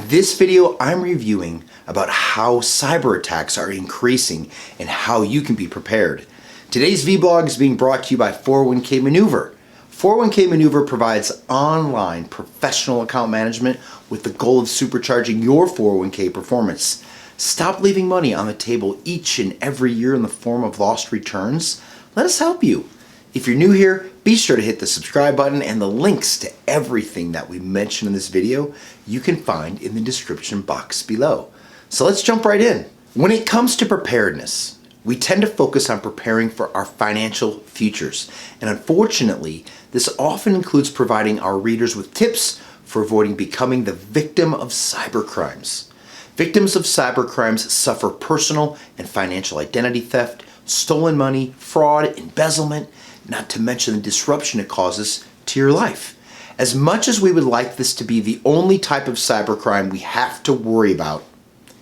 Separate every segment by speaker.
Speaker 1: This video, I'm reviewing about how cyber attacks are increasing and how you can be prepared. Today's vlog is being brought to you by 401k Maneuver. 401k Maneuver provides online professional account management with the goal of supercharging your 401k performance. Stop leaving money on the table each and every year in the form of lost returns. Let us help you. If you're new here, be sure to hit the subscribe button, and the links to everything that we mentioned in this video you can find in the description box below. So let's jump right in. When it comes to preparedness, we tend to focus on preparing for our financial futures. And unfortunately, this often includes providing our readers with tips for avoiding becoming the victim of cybercrimes. Victims of cybercrimes suffer personal and financial identity theft, stolen money, fraud, embezzlement, not to mention the disruption it causes to your life. As much as we would like this to be the only type of cybercrime we have to worry about,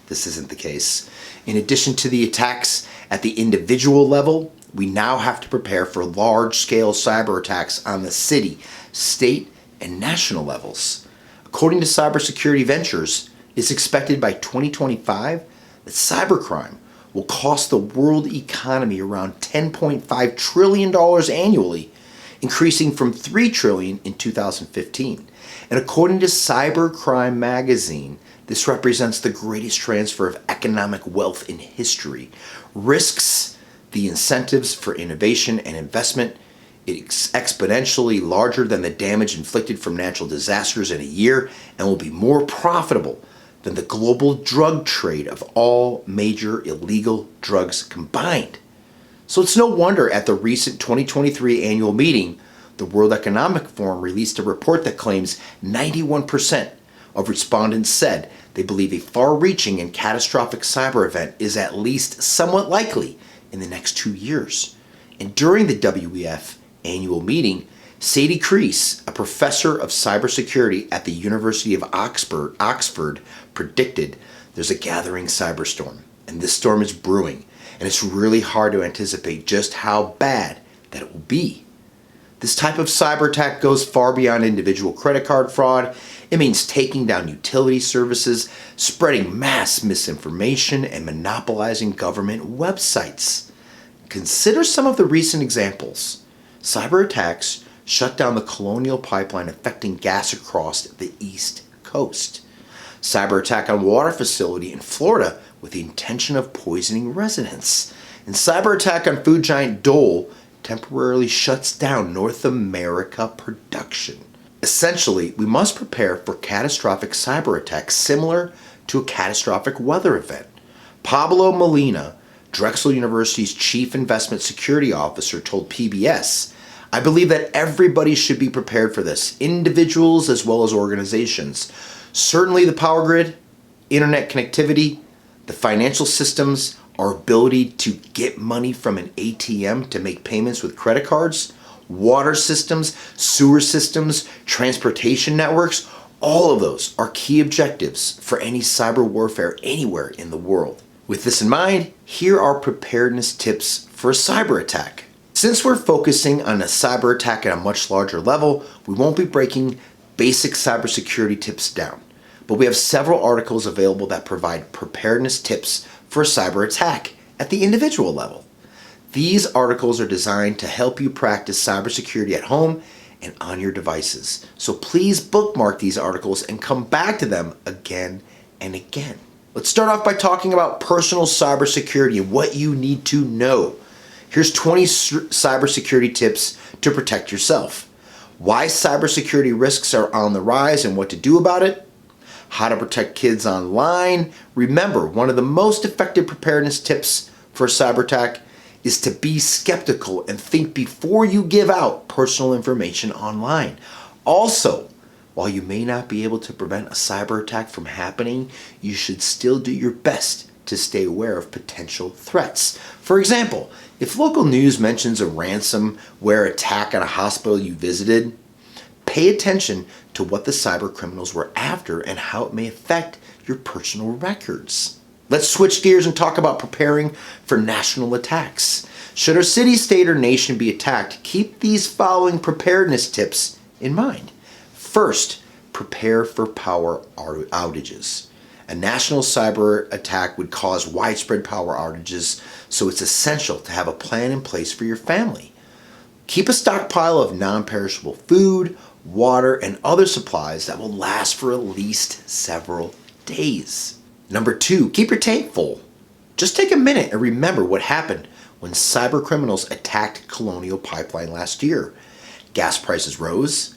Speaker 1: this isn't the case. In addition to the attacks at the individual level, we now have to prepare for large-scale cyber attacks on the city, state, and national levels. According to Cybersecurity Ventures, it's expected by 2025 that cybercrime will cost the world economy around $10.5 trillion annually, increasing from $3 trillion in 2015. And according to Cybercrime magazine, this represents the greatest transfer of economic wealth in history. Risks the incentives for innovation and investment. It's exponentially larger than the damage inflicted from natural disasters in a year, and will be more profitable than the global drug trade of all major illegal drugs combined. So it's no wonder at the recent 2023 annual meeting, the World Economic Forum released a report that claims 91% of respondents said they believe a far-reaching and catastrophic cyber event is at least somewhat likely in the next 2 years. And during the WEF Annual Meeting, Sadie Creese, a professor of cybersecurity at the University of Oxford, predicted there's a gathering cyberstorm, and this storm is brewing, and it's really hard to anticipate just how bad that it will be. This type of cyber attack goes far beyond individual credit card fraud. It means taking down utility services, spreading mass misinformation, and monopolizing government websites. Consider some of the recent examples. Cyber attacks shut down the Colonial Pipeline, affecting gas across the East Coast. Cyber attack on water facility in Florida with the intention of poisoning residents. And cyber attack on food giant Dole temporarily shuts down North America production. Essentially, we must prepare for catastrophic cyber attacks similar to a catastrophic weather event. Pablo Molina, Drexel University's chief investment security officer, told PBS, "I believe that everybody should be prepared for this, individuals as well as organizations. Certainly the power grid, internet connectivity, the financial systems, our ability to get money from an ATM to make payments with credit cards, water systems, sewer systems, transportation networks, all of those are key objectives for any cyber warfare anywhere in the world." With this in mind, here are preparedness tips for a cyber attack. Since we're focusing on a cyber attack at a much larger level, we won't be breaking basic cybersecurity tips down. But we have several articles available that provide preparedness tips for a cyber attack at the individual level. These articles are designed to help you practice cybersecurity at home and on your devices. So please bookmark these articles and come back to them again and again. Let's start off by talking about personal cybersecurity and what you need to know. Here's 20 cybersecurity tips to protect yourself. Why cybersecurity risks are on the rise and what to do about it. How to protect kids online. Remember, one of the most effective preparedness tips for a cyber attack is to be skeptical and think before you give out personal information online. Also, while you may not be able to prevent a cyber attack from happening, you should still do your best to stay aware of potential threats. For example, if local news mentions a ransomware attack on a hospital you visited, pay attention to what the cyber criminals were after and how it may affect your personal records. Let's switch gears and talk about preparing for national attacks. Should our city, state, or nation be attacked, keep these following preparedness tips in mind. First, prepare for power outages. A national cyber attack would cause widespread power outages, so it's essential to have a plan in place for your family. Keep a stockpile of non-perishable food, water, and other supplies that will last for at least several days. Number 2, keep your tank full. Just take a minute and remember what happened when cyber criminals attacked Colonial Pipeline last year. Gas prices rose,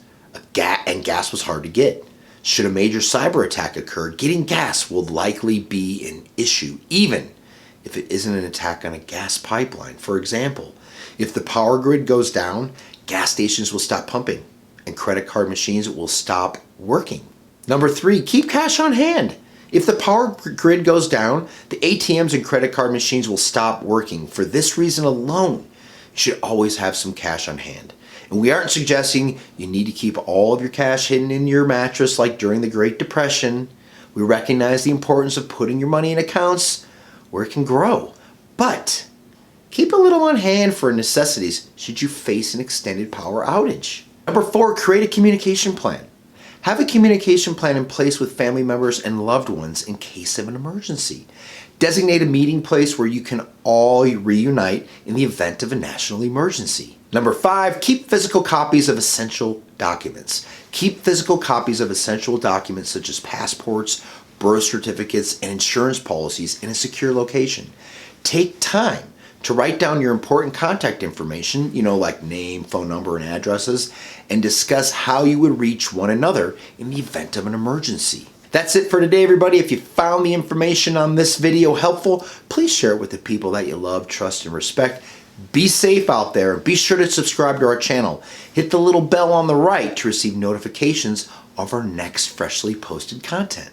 Speaker 1: and gas was hard to get. Should a major cyber attack occur, getting gas will likely be an issue, even if it isn't an attack on a gas pipeline. For example, if the power grid goes down, gas stations will stop pumping and credit card machines will stop working. Number 3, keep cash on hand. If the power grid goes down, the ATMs and credit card machines will stop working. For this reason alone, you should always have some cash on hand. And we aren't suggesting you need to keep all of your cash hidden in your mattress like during the Great Depression. We recognize the importance of putting your money in accounts where it can grow. But keep a little on hand for necessities should you face an extended power outage. Number 4, create a communication plan. Have a communication plan in place with family members and loved ones in case of an emergency. Designate a meeting place where you can all reunite in the event of a national emergency. Number 5, keep physical copies of essential documents. Keep physical copies of essential documents such as passports, birth certificates, and insurance policies in a secure location. Take time to write down your important contact information, like name, phone number, and addresses, and discuss how you would reach one another in the event of an emergency. That's it for today, everybody. If you found the information on this video helpful, please share it with the people that you love, trust, and respect. Be safe out there. Be sure to subscribe to our channel. Hit the little bell on the right to receive notifications of our next freshly posted content.